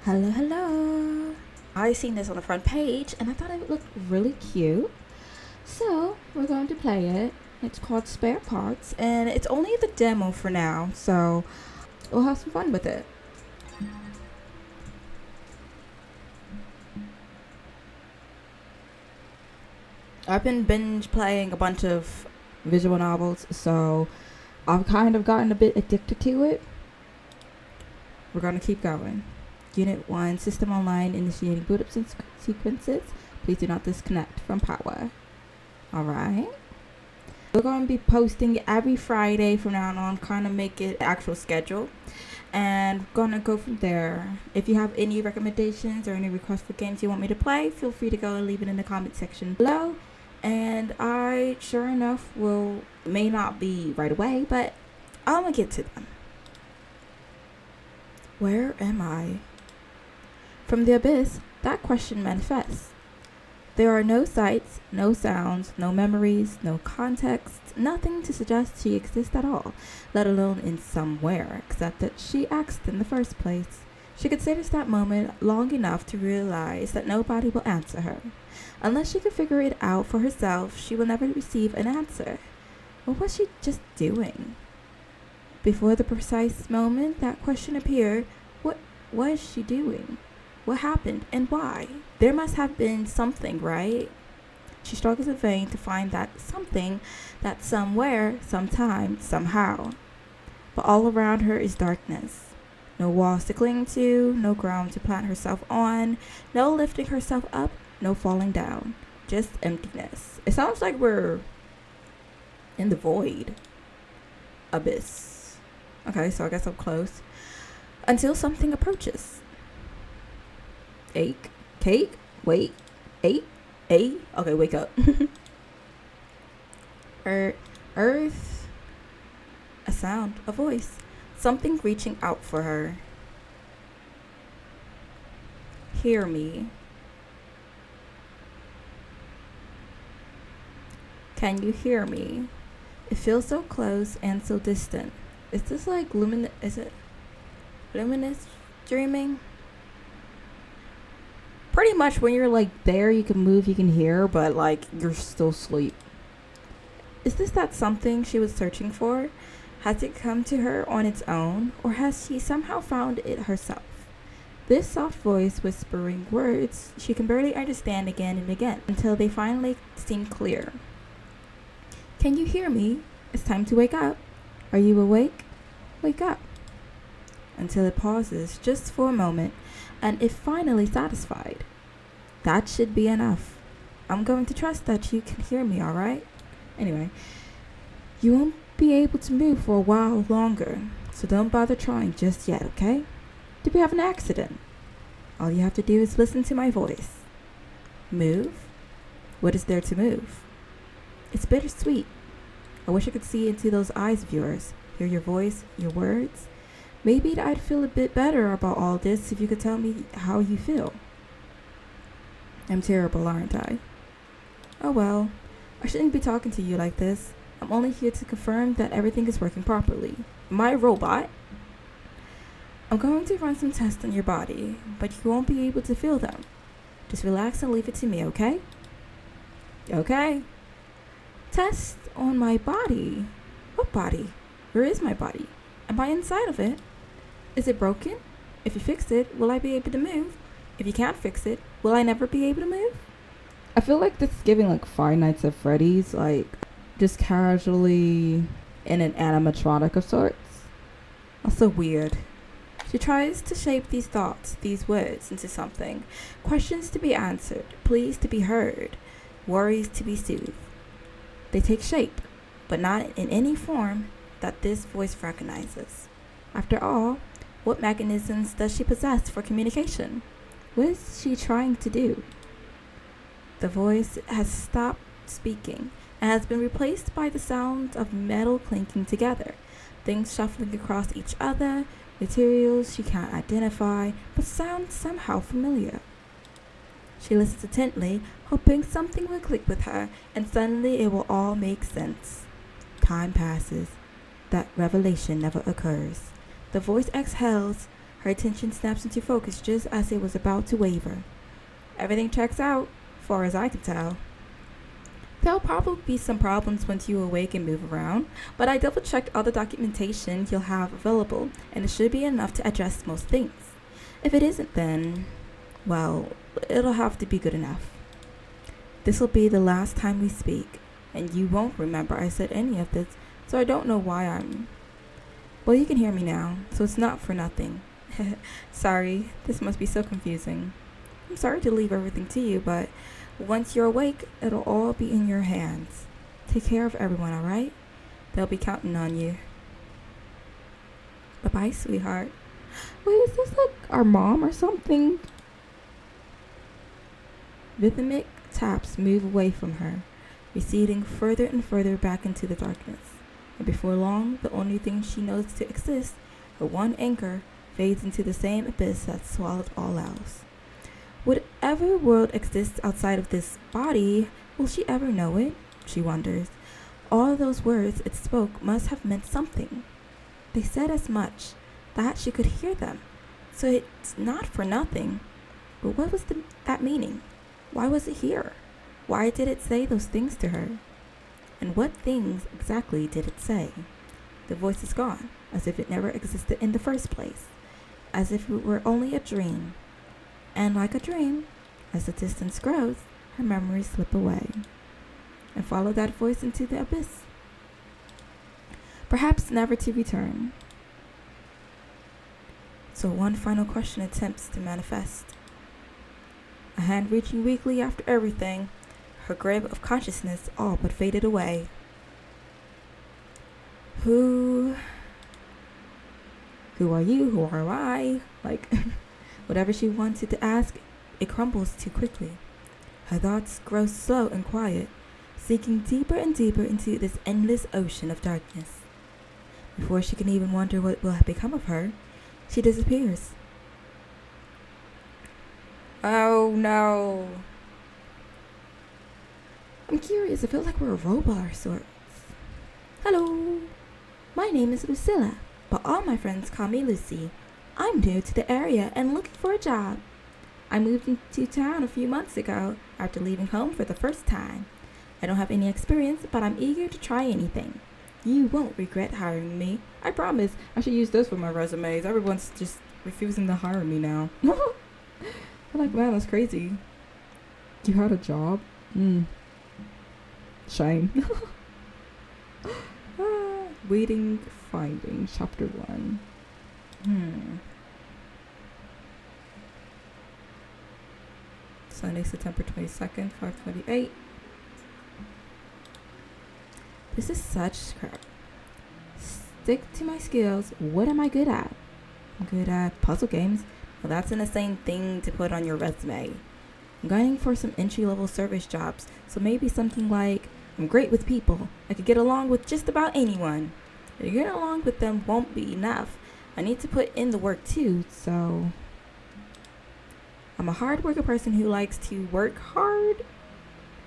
Hello, hello. I seen this on the front page and I thought it looked really cute. So we're going to play it. It's called Spare Parts and it's only the demo for now. So we'll have some fun with it. I've been binge playing a bunch of visual novels, so I've kind of gotten a bit addicted to it. We're going to keep going. Unit 1, System Online initiating boot up sequences. Please do not disconnect from power. Alright. We're going to be posting every Friday from now on, kind of make it actual schedule. And we're going to go from there. If you have any recommendations or any requests for games you want me to play, feel free to go and leave it in the comment section below. And I, sure enough, may not be right away, but I'm going to get to them. Where am I? From the abyss, that question manifests. There are no sights, no sounds, no memories, no context, nothing to suggest she exists at all, let alone in somewhere, except that she asked in the first place. She considers that moment long enough to realize that nobody will answer her. Unless she can figure it out for herself, she will never receive an answer. What was she just doing? Before the precise moment that question appeared, what was she doing? What happened and why? There must have been something, right? She struggles in vain to find that something, that somewhere, sometime, somehow. But all around her is darkness. No walls to cling to, no ground to plant herself on, no lifting herself up, no falling down. Just emptiness. It sounds like we're in the void. Abyss. Okay, so I guess I'm close. Until something approaches. Cake? Wait. Okay, wake up. Earth. A sound. A voice. Something reaching out for her. Hear me. Can you hear me? It feels so close and so distant. Is this like is it luminous dreaming? Pretty much when you're like there, you can move, you can hear, but like you're still asleep. Is this that something she was searching for? Has it come to her on its own, or has she somehow found it herself? This soft voice whispering words she can barely understand again and again until they finally seem clear. Can you hear me? It's time to wake up. Are you awake? Wake up. Until it pauses just for a moment and is finally satisfied. That should be enough. I'm going to trust that you can hear me, alright? Anyway, you won't be able to move for a while longer, so don't bother trying just yet, okay? Did we have an accident? All you have to do is listen to my voice. Move? What is there to move? It's bittersweet. I wish I could see into those eyes of yours, hear your voice, your words. Maybe I'd feel a bit better about all this if you could tell me how you feel. I'm terrible, aren't I? Oh well, I shouldn't be talking to you like this. I'm only here to confirm that everything is working properly. My robot? I'm going to run some tests on your body, but you won't be able to feel them. Just relax and leave it to me, okay? Okay. Test on my body? What body? Where is my body? Am I inside of it? Is it broken? If you fix it, will I be able to move? If you can't fix it, will I never be able to move? I feel like this is giving like Five Nights at Freddy's, like just casually in an animatronic of sorts. Also weird. She tries to shape these thoughts, these words into something. Questions to be answered, pleas to be heard, worries to be soothed. They take shape, but not in any form that this voice recognizes. After all, what mechanisms does she possess for communication? What is she trying to do? The voice has stopped speaking and has been replaced by the sound of metal clinking together, things shuffling across each other, materials she can't identify but sound somehow familiar. She listens intently, hoping something will click with her, and suddenly it will all make sense. Time passes. That revelation never occurs. The voice exhales, Her attention snaps into focus just as it was about to waver. Everything checks out, far as I can tell. There'll probably be some problems once you awake and move around, but I double checked all the documentation you'll have available, and it should be enough to address most things. If it isn't, then, well, it'll have to be good enough. This'll be the last time we speak, and you won't remember I said any of this, so I don't know why I'm... Well, you can hear me now, so it's not for nothing. Sorry, this must be so confusing. I'm sorry to leave everything to you, but once you're awake, it'll all be in your hands. Take care of everyone, alright? They'll be counting on you. Bye-bye, sweetheart. Wait, is this like our mom or something? Rhythmic taps move away from her, receding further and further back into the darkness. And before long, the only thing she knows to exist, her one anchor, fades into the same abyss that swallowed all else. Whatever world exists outside of this body, will she ever know it? She wonders. All those words it spoke must have meant something. They said as much, that she could hear them. So it's not for nothing. But what was that meaning? Why was it here? Why did it say those things to her? And what things exactly did it say? The voice is gone, as if it never existed in the first place, as if it were only a dream. And like a dream, as the distance grows, her memories slip away and follow that voice into the abyss, perhaps never to return. So one final question attempts to manifest. A hand reaching weakly after everything, her grip of consciousness all but faded away. Who are you? Who are I? Like, whatever she wanted to ask, it crumbles too quickly. Her thoughts grow slow and quiet, sinking deeper and deeper into this endless ocean of darkness. Before she can even wonder what will become of her, she disappears. Oh no. I'm curious, I feel like we're a robot of sorts. Hello, my name is Lucilla, but all my friends call me Lucy. I'm new to the area and looking for a job. I moved into town a few months ago after leaving home for the first time. I don't have any experience, but I'm eager to try anything. You won't regret hiring me. I promise. I should use this for my resumes. Everyone's just refusing to hire me now. I'm like, man, that's crazy. You had a job? Shame. Waiting, finding, chapter 1. Sunday, September 22nd, 5:28. This is such crap. Stick to my skills. What am I good at? I'm good at puzzle games. Well, that's an insane thing to put on your resume. I'm going for some entry-level service jobs, so maybe something like, I'm great with people. I could get along with just about anyone. But getting along with them won't be enough. I need to put in the work too, so... I'm a hard-working person who likes to work hard.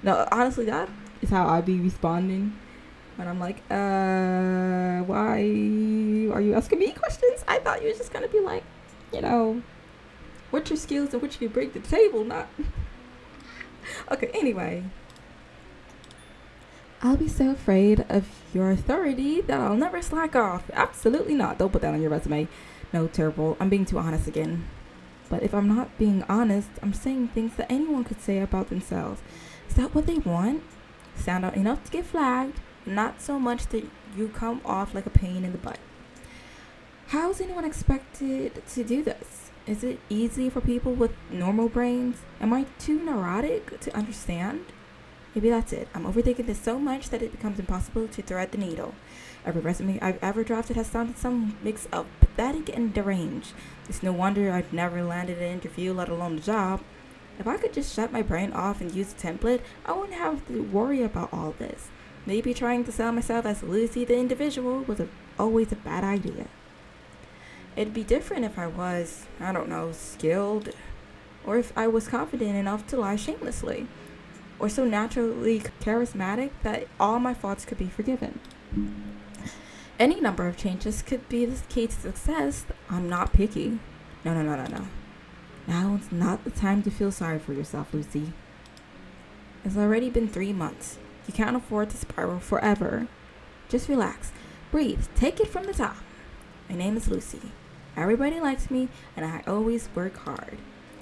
No, honestly, that is how I be responding. When I'm like, why are you asking me questions? I thought you were just gonna be like, what's your skills and what you can bring to the table, not... Okay, anyway. I'll be so afraid of your authority that I'll never slack off. Absolutely not. Don't put that on your resume. No, terrible. I'm being too honest again. But if I'm not being honest, I'm saying things that anyone could say about themselves. Is that what they want? Sound out enough to get flagged, not so much that you come off like a pain in the butt. How is anyone expected to do this? Is it easy for people with normal brains? Am I too neurotic to understand? Maybe that's it. I'm overthinking this so much that it becomes impossible to thread the needle. Every resume I've ever drafted has sounded some mix of pathetic and deranged. It's no wonder I've never landed an interview, let alone a job. If I could just shut my brain off and use a template, I wouldn't have to worry about all this. Maybe trying to sell myself as Lucy the individual was always a bad idea. It'd be different if I was, skilled, or if I was confident enough to lie shamelessly, or so naturally charismatic that all my faults could be forgiven. Any number of changes could be the key to success. I'm not picky. No. Now is not the time to feel sorry for yourself, Lucy. It's already been 3 months. You can't afford to spiral forever. Just relax. Breathe. Take it from the top. My name is Lucy. Everybody likes me, and I always work hard.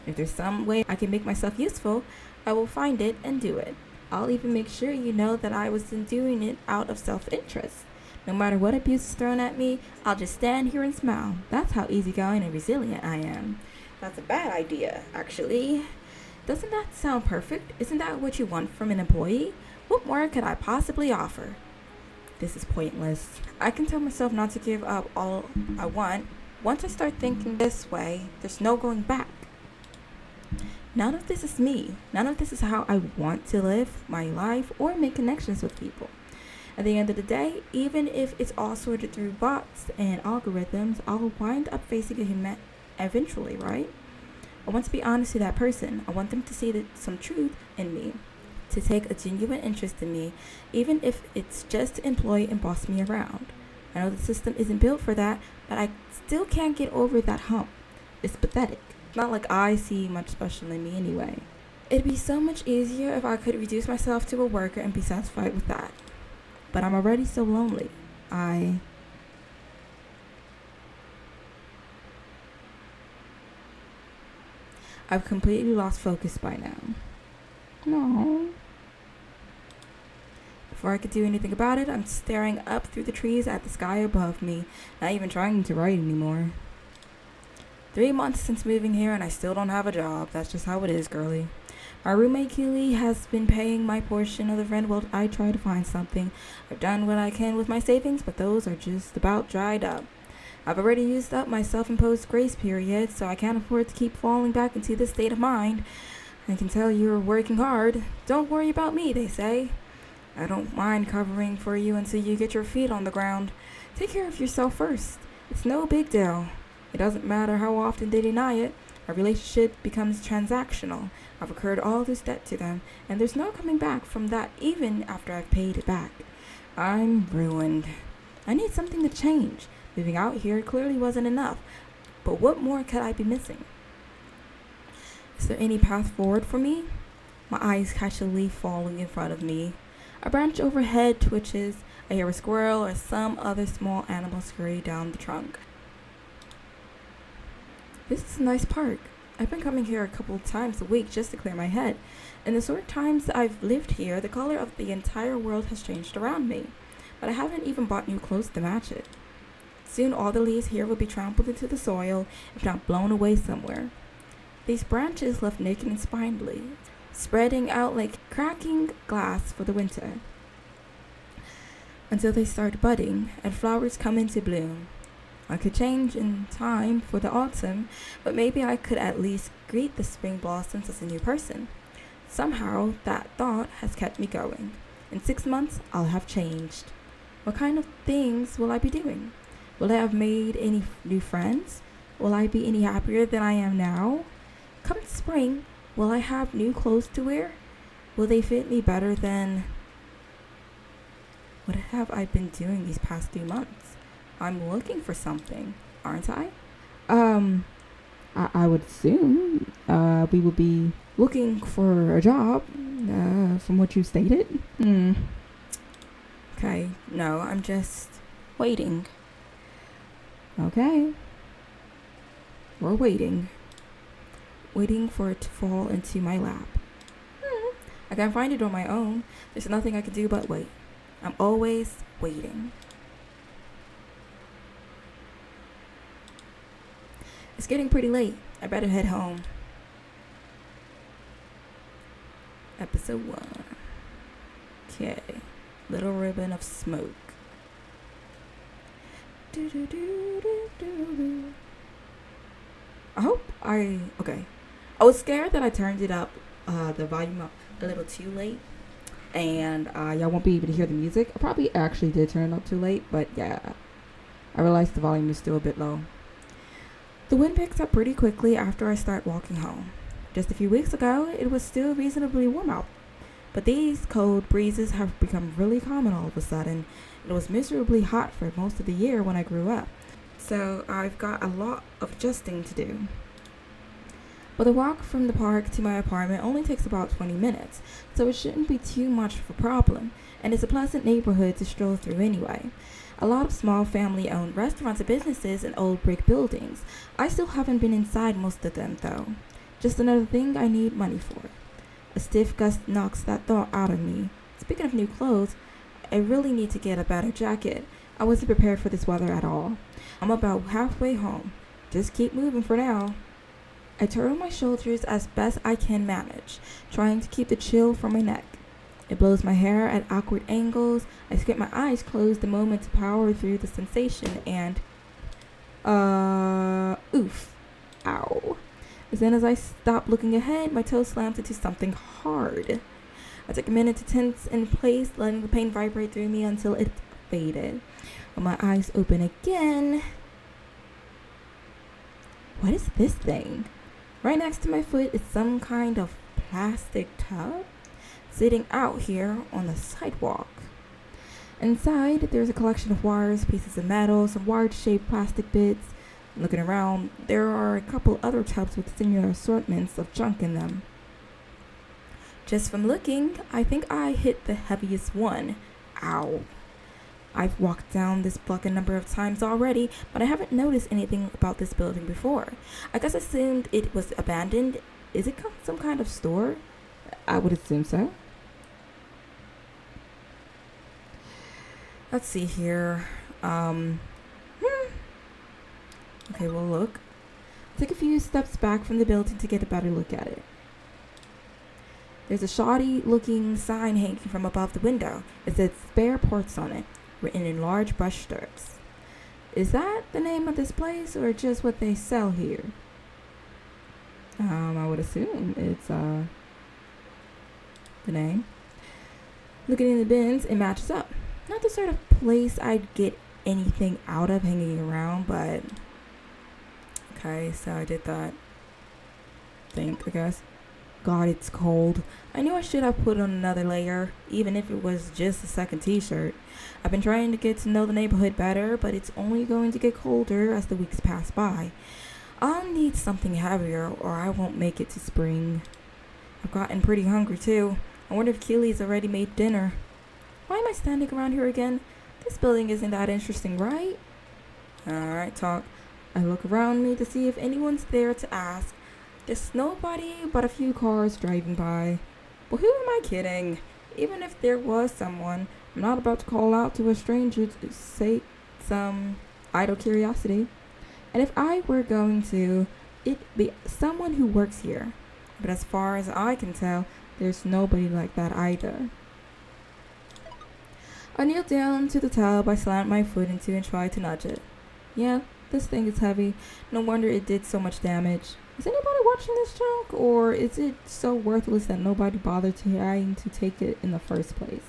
If there's some way I can make myself useful, I will find it and do it. I'll even make sure you know that I wasn't doing it out of self-interest. No matter what abuse is thrown at me, I'll just stand here and smile. That's how easygoing and resilient I am. That's a bad idea, actually. Doesn't that sound perfect? Isn't that what you want from an employee? What more could I possibly offer? This is pointless. I can tell myself not to give up all I want. Once I start thinking this way, there's no going back. None of this is me. None of this is how I want to live my life or make connections with people. At the end of the day, even if it's all sorted through bots and algorithms, I'll wind up facing a human eventually, right? I want to be honest to that person. I want them to see some truth in me, to take a genuine interest in me, even if it's just to employ and boss me around. I know the system isn't built for that, but I still can't get over that hump. It's pathetic. Not like I see much special in me anyway. It'd be so much easier if I could reduce myself to a worker and be satisfied with that. But I'm already so lonely. I've completely lost focus by now. No. Before I could do anything about it, I'm staring up through the trees at the sky above me, not even trying to write anymore. 3 months since moving here and I still don't have a job. That's just how it is, girly. My roommate Keely has been paying my portion of the rent while I try to find something. I've done what I can with my savings, but those are just about dried up. I've already used up my self-imposed grace period, so I can't afford to keep falling back into this state of mind. I can tell you're working hard. Don't worry about me, they say. I don't mind covering for you until you get your feet on the ground. Take care of yourself first. It's no big deal. It doesn't matter how often they deny it. Our relationship becomes transactional. I've incurred all this debt to them, and there's no coming back from that even after I've paid it back. I'm ruined. I need something to change. Moving out here clearly wasn't enough, but what more could I be missing? Is there any path forward for me? My eyes catch a leaf falling in front of me. A branch overhead twitches. I hear a squirrel or some other small animal scurry down the trunk. This is a nice park. I've been coming here a couple of times a week just to clear my head. In the short times I've lived here, the color of the entire world has changed around me, but I haven't even bought new clothes to match it. Soon all the leaves here will be trampled into the soil, if not blown away somewhere. These branches left naked and spindly, spreading out like cracking glass for the winter, until they start budding and flowers come into bloom. I could change in time for the autumn, but maybe I could at least greet the spring blossoms as a new person. Somehow, that thought has kept me going. In 6 months, I'll have changed. What kind of things will I be doing? Will I have made any new friends? Will I be any happier than I am now? Come spring, will I have new clothes to wear? Will they fit me better than... What have I been doing these past 3 months? I'm looking for something, aren't I? I would assume we would be looking for a job, from what you stated. Okay, no, I'm just waiting. Okay. We're waiting. Waiting for it to fall into my lap. I can't find it on my own. There's nothing I can do but wait. I'm always waiting. It's getting pretty late. I better head home. Episode 1. Okay. Little ribbon of smoke. Okay. I was scared that I turned it up, the volume up a little too late. And y'all won't be able to hear the music. I probably actually did turn it up too late, but yeah. I realized the volume is still a bit low. The wind picks up pretty quickly after I start walking home. Just a few weeks ago, it was still reasonably warm out. But these cold breezes have become really common all of a sudden. It was miserably hot for most of the year when I grew up. so I've got a lot of adjusting to do. But the walk from the park to my apartment only takes about 20 minutes, so it shouldn't be too much of a problem, and it's a pleasant neighborhood to stroll through anyway. A lot of small family owned restaurants and businesses and old brick buildings. I still haven't been inside most of them though. Just another thing I need money for. A stiff gust knocks that thought out of me. Speaking of new clothes, I really need to get a better jacket. I wasn't prepared for this weather at all. I'm about halfway home. Just keep moving for now. I turtle my shoulders as best I can manage, trying to keep the chill from my neck. It blows my hair at awkward angles. I squint my eyes closed the moment to power through the sensation and, oof, ow. As soon as I stop looking ahead, my toe slams into something hard. I took a minute to tense in place, letting the pain vibrate through me until it faded. When my eyes open again, what is this thing? Right next to my foot is some kind of plastic tub sitting out here on the sidewalk. Inside, there's a collection of wires, pieces of metal, some wire-shaped plastic bits. Looking around, there are a couple other tubs with similar assortments of junk in them. Just from looking, I think I hit the heaviest one. Ow. I've walked down this block a number of times already, but I haven't noticed anything about this building before. I guess I assumed it was abandoned. Is it some kind of store? I would assume so. Let's see here. Okay, we'll look. Take a few steps back from the building to get a better look at it. There's a shoddy looking sign hanging from above the window. It says spare parts on it, written in large brush strokes. Is that the name of this place or just what they sell here? I would assume it's the name. Looking in the bins, it matches up. Not the sort of place I'd get anything out of hanging around, but okay, so I did that. I guess. God, it's cold. I knew I should have put on another layer, even if it was just a second t-shirt. I've been trying to get to know the neighborhood better, but it's only going to get colder as the weeks pass by. I'll need something heavier or I won't make it to spring. I've gotten pretty hungry too. I wonder if Keely's already made dinner. Why am I standing around here again? This building isn't that interesting, right? Alright, talk. I look around me to see if anyone's there to ask. There's nobody but a few cars driving by. Well, who am I kidding? Even if there was someone, I'm not about to call out to a stranger to say some idle curiosity. And if I were going to, it'd be someone who works here. But as far as I can tell, there's nobody like that either. I kneel down to the tub I slammed my foot into and tried to nudge it. Yeah, this thing is heavy. No wonder it did so much damage. Is anybody watching this junk, or is it so worthless that nobody bothered trying to take it in the first place?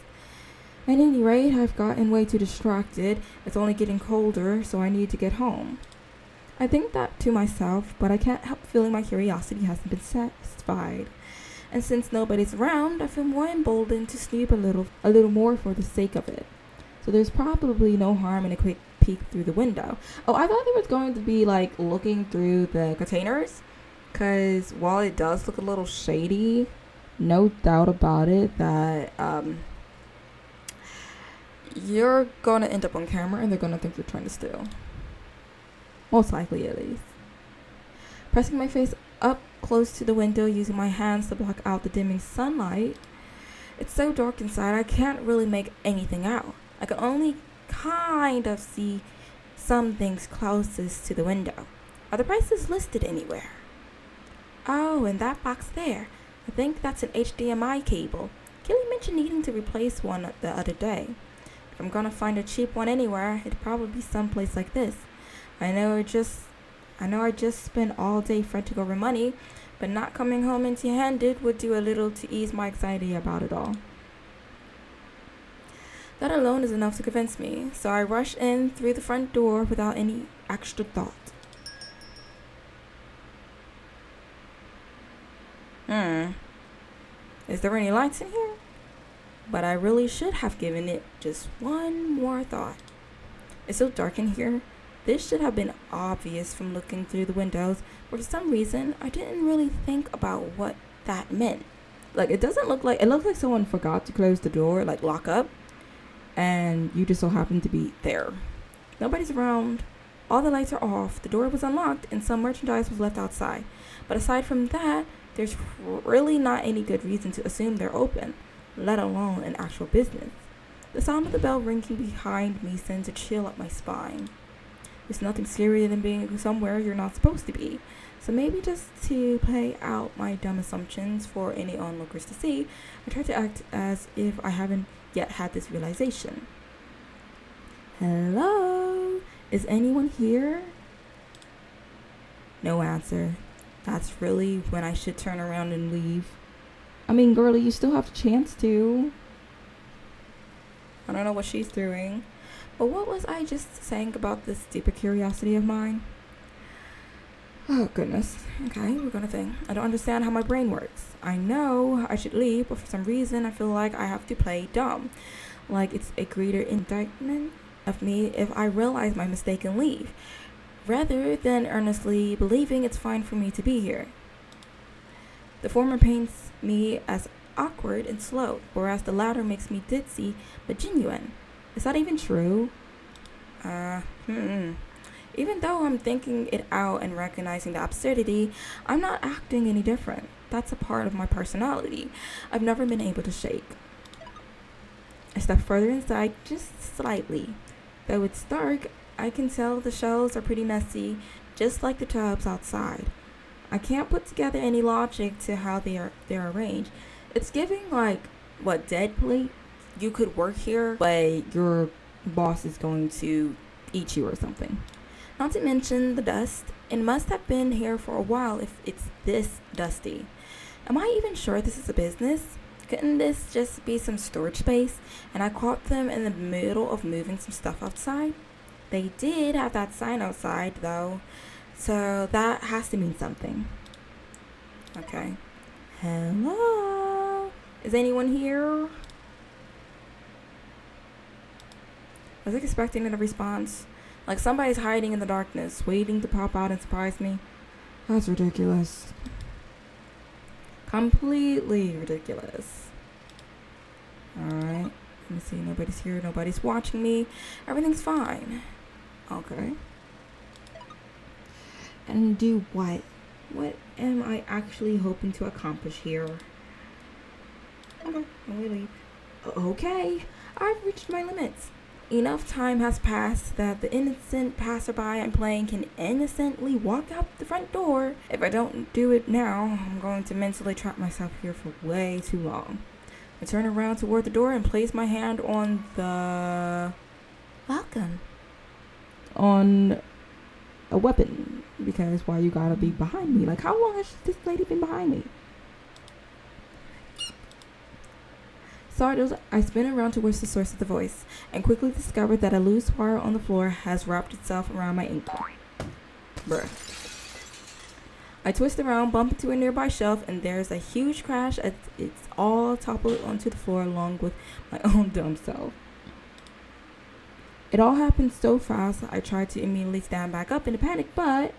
At any rate, I've gotten way too distracted. It's only getting colder, so I need to get home. I think that to myself, but I can't help feeling my curiosity hasn't been satisfied. And since nobody's around, I feel more emboldened to snoop a little more for the sake of it. So there's probably no harm in a quick peek through the window. Oh, I thought there was going to be like looking through the containers, because while it does look a little shady, no doubt about it that you're gonna end up on camera and they're gonna think you're trying to steal. Most likely, at least. Pressing my face up close to the window, using my hands to block out the dimming sunlight. It's so dark inside, I can't really make anything out. I can only kind of see some things closest to the window. Are the prices listed anywhere? Oh, and that box there. I think that's an HDMI cable. Kelly mentioned needing to replace one the other day. If I'm gonna find a cheap one anywhere, it'd probably be someplace like this. I know I just spent all day fretting over money, but not coming home empty-handed would do a little to ease my anxiety about it all. That alone is enough to convince me, so I rush in through the front door without any extra thought. Is there any lights in here? But I really should have given it just one more thought. It's so dark in here. This should have been obvious from looking through the windows, but for some reason, I didn't really think about what that meant. Like, it looks like someone forgot to close the door, like lock up, and you just so happen to be there. Nobody's around, all the lights are off, the door was unlocked, and some merchandise was left outside. But aside from that, there's really not any good reason to assume they're open, let alone an actual business. The sound of the bell ringing behind me sends a chill up my spine. There's nothing scarier than being somewhere you're not supposed to be. So maybe just to play out my dumb assumptions for any onlookers to see, I try to act as if I haven't yet had this realization. Hello? Is anyone here? No answer. That's really when I should turn around and leave. I mean, girlie, you still have a chance to. I don't know what she's doing. But what was I just saying about this deeper curiosity of mine? Oh, goodness. Okay, we're gonna think. I don't understand how my brain works. I know I should leave, but for some reason I feel like I have to play dumb. Like it's a greater indictment of me if I realize my mistake and leave, rather than earnestly believing it's fine for me to be here. The former paints me as awkward and slow, whereas the latter makes me ditzy but genuine. Is that even true? Even though I'm thinking it out and recognizing the absurdity, I'm not acting any different. That's a part of my personality I've never been able to shake. I step further inside just slightly. Though it's dark, I can tell the shelves are pretty messy, just like the tubs outside. I can't put together any logic to how they're arranged. It's giving like, what, dead plate? You could work here, but your boss is going to eat you or something. Not to mention the dust. It must have been here for a while if it's this dusty. Am I even sure this is a business? Couldn't this just be some storage space? And I caught them in the middle of moving some stuff outside. They did have that sign outside though, so that has to mean something. Okay. Hello? Is anyone here? I was expecting a response. Like somebody's hiding in the darkness, waiting to pop out and surprise me. That's ridiculous. Completely ridiculous. Alright. Let me see. Nobody's here. Nobody's watching me. Everything's fine. Okay. And do what? What am I actually hoping to accomplish here? Okay. Let me leave. Okay. I've reached my limits. Enough time has passed that the innocent passerby I'm playing can innocently walk out the front door. If I don't do it now, I'm going to mentally trap myself here for way too long. I turn around toward the door and place my hand on the... welcome. On a weapon. Because why you gotta be behind me? Like, how long has this lady been behind me? Startled, I spin around towards the source of the voice, and quickly discover that a loose wire on the floor has wrapped itself around my ankle. Bruh. I twist around, bump into a nearby shelf, and there's a huge crash as it's all toppled onto the floor along with my own dumb self. It all happened so fast, I tried to immediately stand back up in a panic, but...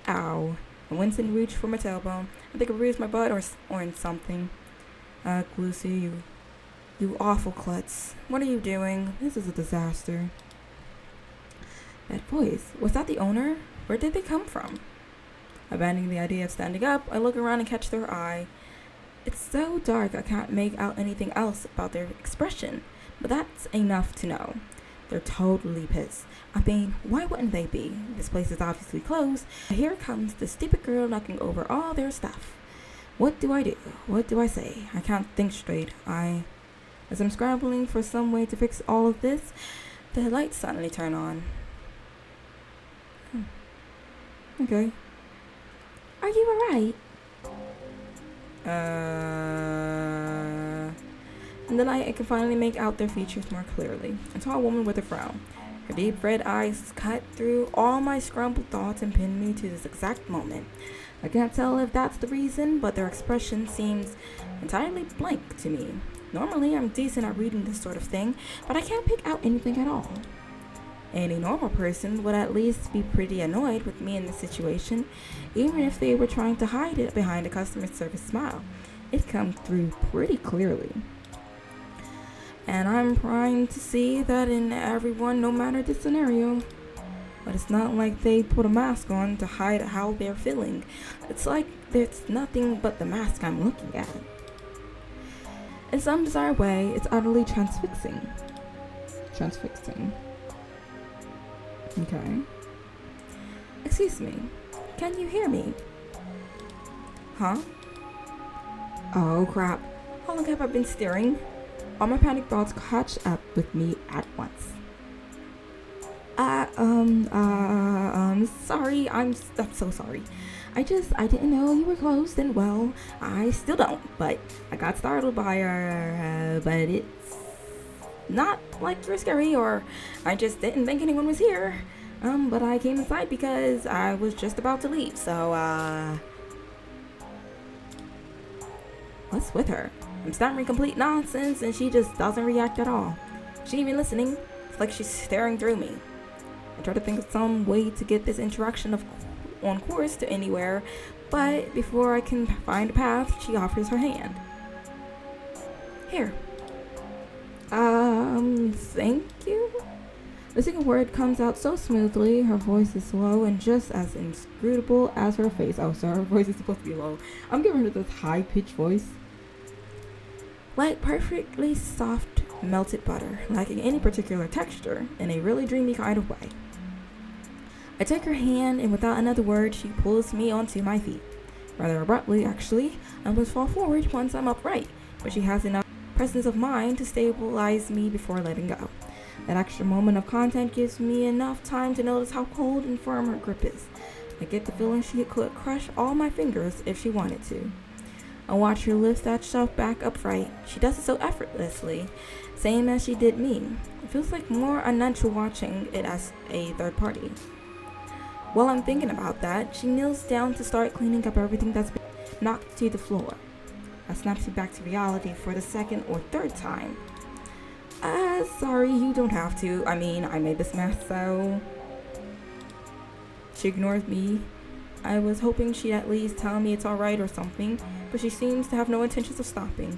ow. I went and reached for my tailbone. I think I bruised my butt or in something. Lucy, you awful klutz. What are you doing? This is a disaster. That voice, was that the owner? Where did they come from? Abandoning the idea of standing up, I look around and catch their eye. It's so dark I can't make out anything else about their expression, but that's enough to know. They're totally pissed. I mean, why wouldn't they be? This place is obviously closed. Here comes the stupid girl knocking over all their stuff. What do I do? What do I say? I can't think straight. As I'm scrambling for some way to fix all of this, the lights suddenly turn on. Okay. Are you alright? In the light, I can finally make out their features more clearly. A tall woman with a frown. Her deep red eyes cut through all my scrambled thoughts and pinned me to this exact moment. I can't tell if that's the reason, but their expression seems entirely blank to me. Normally, I'm decent at reading this sort of thing, but I can't pick out anything at all. Any normal person would at least be pretty annoyed with me in this situation, even if they were trying to hide it behind a customer service smile. It comes through pretty clearly. And I'm trying to see that in everyone, no matter the scenario. But it's not like they put a mask on to hide how they're feeling. It's like there's nothing but the mask I'm looking at. In some bizarre way, it's utterly transfixing. Transfixing. Okay. Excuse me. Can you hear me? Huh? Oh crap. How long have I been staring? All my panic thoughts catch up with me at once. Sorry, I'm so sorry. I didn't know you were closed, and well, I still don't, but I got startled by her, but it's not like you're scary, or I just didn't think anyone was here. But I came inside because I was just about to leave, so, what's with her? I'm stammering complete nonsense, and she just doesn't react at all. She ain't even listening. It's like she's staring through me. I try to think of some way to get this interaction on course to anywhere, but before I can find a path, she offers her hand. Here. Thank you? The second word comes out so smoothly, her voice is low and just as inscrutable as her face. Oh, so her voice is supposed to be low. I'm giving her this high-pitched voice. Like perfectly soft, melted butter, lacking any particular texture, in a really dreamy kind of way. I take her hand, and without another word, she pulls me onto my feet. Rather abruptly, actually. I almost fall forward once I'm upright, but she has enough presence of mind to stabilize me before letting go. That extra moment of contact gives me enough time to notice how cold and firm her grip is. I get the feeling she could crush all my fingers if she wanted to. I watch her lift that shelf back upright. She does it so effortlessly, same as she did me. It feels like more unnatural watching it as a third party. While I'm thinking about that, she kneels down to start cleaning up everything that's been knocked to the floor. I snaps me back to reality for the second or third time. Sorry, you don't have to. I mean, I made this mess, so... She ignores me. I was hoping she'd at least tell me it's alright or something, but she seems to have no intentions of stopping.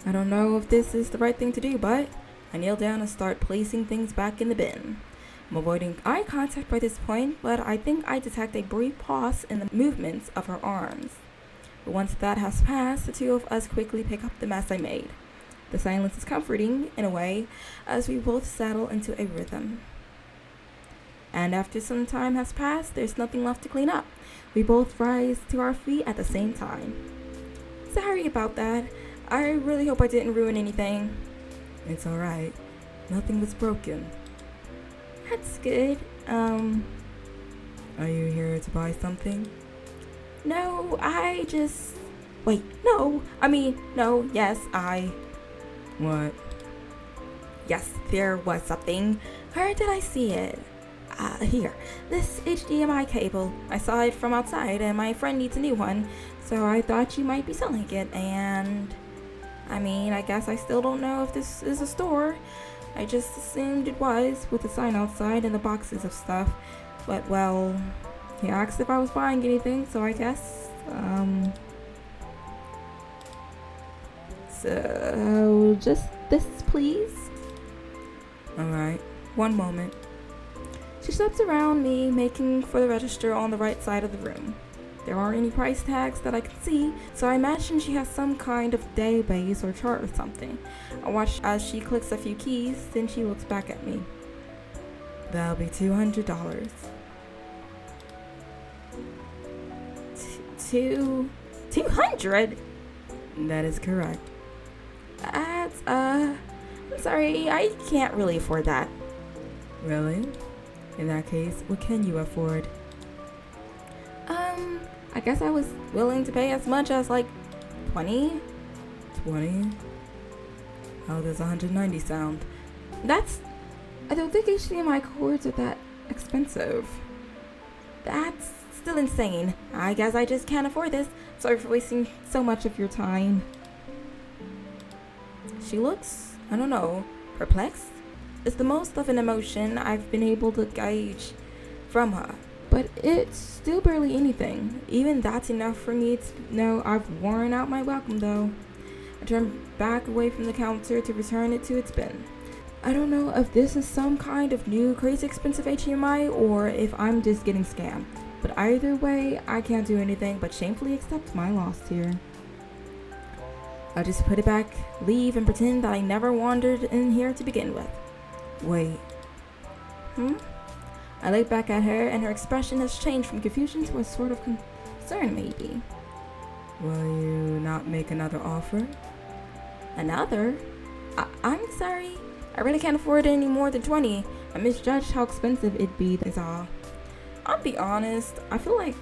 I don't know if this is the right thing to do, but I kneel down and start placing things back in the bin. I'm avoiding eye contact by this point, but I think I detect a brief pause in the movements of her arms. But once that has passed, the two of us quickly pick up the mess I made. The silence is comforting, in a way, as we both settle into a rhythm. And after some time has passed, there's nothing left to clean up. We both rise to our feet at the same time. Sorry about that. I really hope I didn't ruin anything. It's alright. Nothing was broken. That's good. Are you here to buy something? No, I just... Wait, no. Yes, What? Yes, there was something. Where did I see it? Here. This HDMI cable. I saw it from outside and my friend needs a new one, so I thought you might be selling it, and... I guess I still don't know if this is a store. I just assumed it was, with the sign outside and the boxes of stuff. But, well, he asked if I was buying anything, so I guess, So, just this, please? Alright, one moment. She steps around me, making for the register on the right side of the room. There aren't any price tags that I can see, so I imagine she has some kind of database or chart or something. I watch as she clicks a few keys, then she looks back at me. That'll be $200. $200? That is correct. I'm sorry, I can't really afford that. Really? In that case, what can you afford? I guess I was willing to pay as much as, 20? 20? How does 190 sound? I don't think HDMI cords are that expensive. That's still insane. I guess I just can't afford this. Sorry for wasting so much of your time. She looks, perplexed. It's the most of an emotion I've been able to gauge from her. But it's still barely anything. Even that's enough for me to know I've worn out my welcome, though. I turn back away from the counter to return it to its bin. I don't know if this is some kind of new crazy expensive HMI or if I'm just getting scammed. But either way, I can't do anything but shamefully accept my loss here. I'll just put it back, leave, and pretend that I never wandered in here to begin with. Wait. I look back at her, and her expression has changed from confusion to a sort of concern, maybe. Will you not make another offer? Another? I'm sorry. I really can't afford any more than 20. I misjudged how expensive it'd be, that's all. I'll be honest, I feel like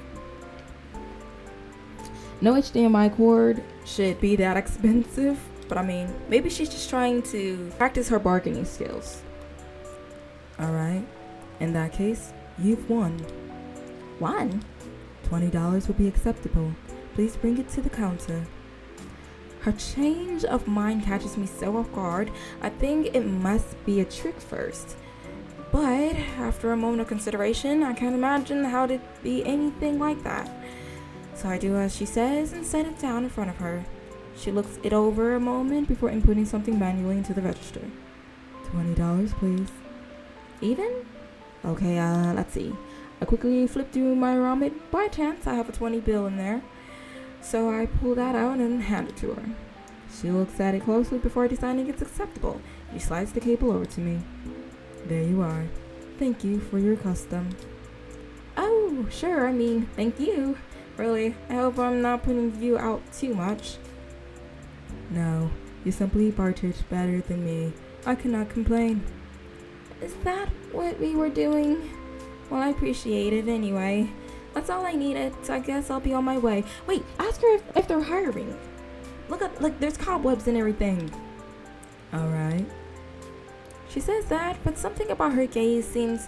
no HDMI cord should be that expensive. But I mean, maybe she's just trying to practice her bargaining skills. Alright, in that case, you've won. Won? $20 will be acceptable. Please bring it to the counter. Her change of mind catches me so off guard. I think it must be a trick first. But after a moment of consideration, I can't imagine how to be anything like that. So I do as she says and set it down in front of her. She looks it over a moment before inputting something manually into the register. $20, please. Even? Okay, let's see. I quickly flip through my ramen. By chance, I have a 20 bill in there. So I pull that out and hand it to her. She looks at it closely before deciding it's acceptable. She slides the cable over to me. There you are. Thank you for your custom. Oh, sure, thank you. Really, I hope I'm not putting you out too much. No, you simply bartered better than me. I cannot complain. Is that what we were doing? Well, I appreciate it anyway. That's all I needed, so I guess I'll be on my way. Wait, ask her if they're hiring. Look, there's cobwebs and everything. Alright. She says that, but something about her gaze seems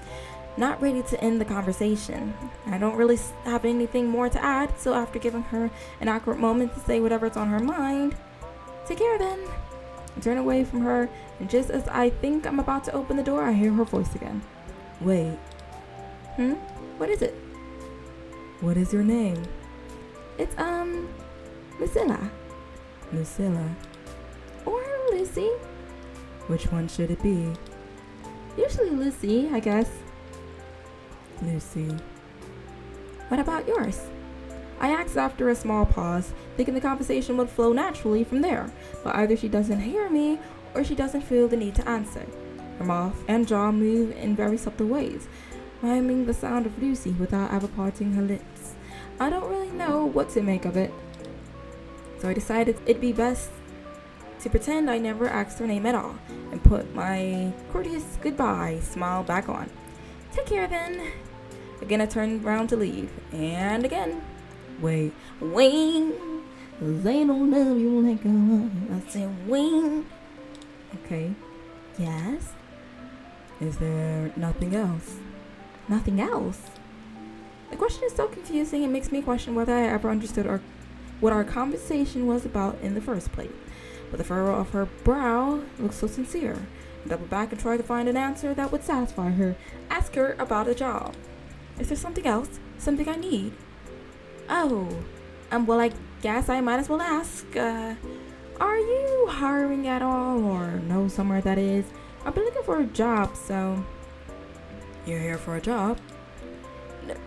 not ready to end the conversation. I don't really have anything more to add, so after giving her an awkward moment to say whatever's on her mind, take care then. I turn away from her, and just as I think I'm about to open the door, I hear her voice again. Wait. What is it? What is your name? It's, Lucilla. Lucilla. Or Lucy. Which one should it be? Usually Lucy, I guess. Lucy. What about yours? I asked after a small pause, thinking the conversation would flow naturally from there, but either she doesn't hear me or she doesn't feel the need to answer. Her mouth and jaw move in very subtle ways, miming the sound of Lucy without ever parting her lips. I don't really know what to make of it, so I decided it'd be best to pretend I never asked her name at all and put my courteous goodbye smile back on. Take care then. Again, I turned around to leave, and again. Wait. They don't love you like I said, wait. Okay. Yes? Is there nothing else? Nothing else? The question is so confusing, it makes me question whether I ever understood what our conversation was about in the first place. But the furrow of her brow looks so sincere. I double back and try to find an answer that would satisfy her. Ask her about a job. Is there something else? Something I need? Oh, well, I guess I might as well ask. Are you hiring at all, or know somewhere that is? I've been looking for a job, so... You're here for a job?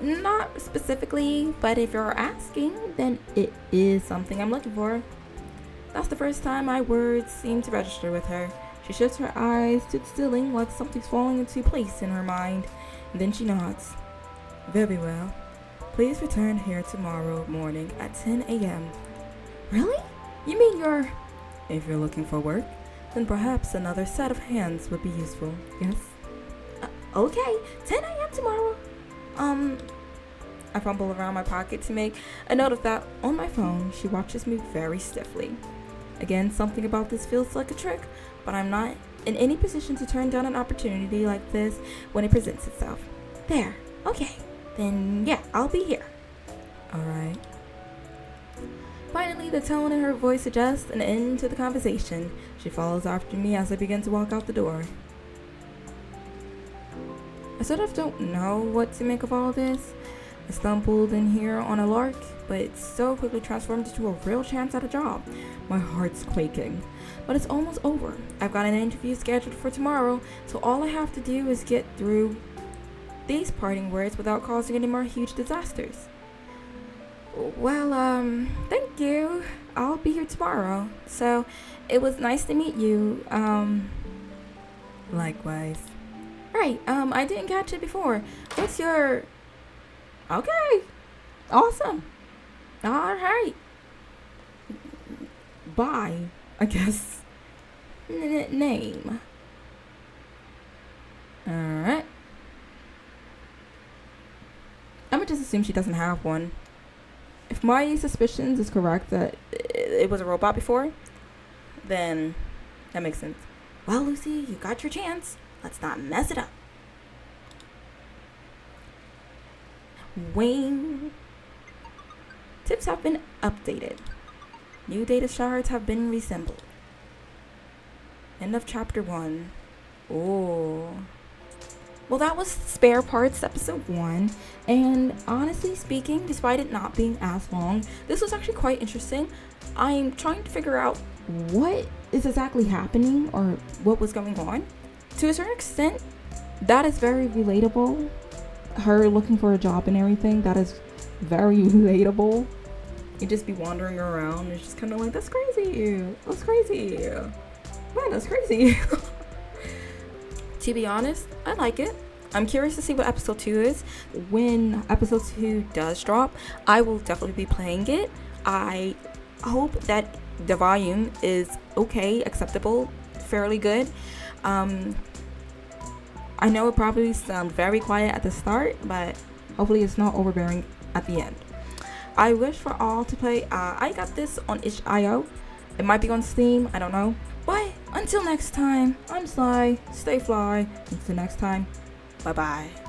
Not specifically, but if you're asking, then it is something I'm looking for. That's the first time my words seem to register with her. She shifts her eyes to the ceiling like something's falling into place in her mind, and then she nods. Very well. Please return here tomorrow morning at 10 a.m. Really? You mean you're... If you're looking for work, then perhaps another set of hands would be useful, yes? Okay, 10 a.m. tomorrow. I fumble around my pocket to make a note of that. On my phone, she watches me very stiffly. Again, something about this feels like a trick, but I'm not in any position to turn down an opportunity like this when it presents itself. There, okay, then yeah, I'll be here. Alright. Finally, the tone in her voice suggests an end to the conversation. She follows after me as I begin to walk out the door. I sort of don't know what to make of all this. I stumbled in here on a lark, but it's so quickly transformed into a real chance at a job. My heart's quaking. But it's almost over. I've got an interview scheduled for tomorrow, so all I have to do is get through these parting words without causing any more huge disasters. Well, thank you. I'll be here tomorrow. So, it was nice to meet you. Likewise. Right, I didn't catch it before. What's your... Okay. Awesome. Alright. Bye, I guess. Name. Alright. I'm gonna just assume she doesn't have one. If my suspicions is correct that it was a robot before, then that makes sense. Well, Lucy, you got your chance. Let's not mess it up. Wayne. Tips have been updated. New data shards have been reassembled. End of chapter 1. Oh. Well, that was Spare Parts episode 1. And honestly speaking, despite it not being as long, this was actually quite interesting. I'm trying to figure out what is exactly happening or what was going on. To a certain extent, that is very relatable. Her looking for a job and everything, that is very relatable. You just be wandering around. It's just kind of like, that's crazy. That's crazy. Man, that's crazy. To be honest, I like it. I'm curious to see what episode 2 is. When episode 2 does drop, I will definitely be playing it. I hope that the volume is okay, acceptable, fairly good. I know it probably sounds very quiet at the start, but hopefully it's not overbearing at the end. I wish for all to play. I got this on itch.io. It might be on Steam, I don't know. But until next time, I'm Sly. Stay fly. Until next time, bye bye.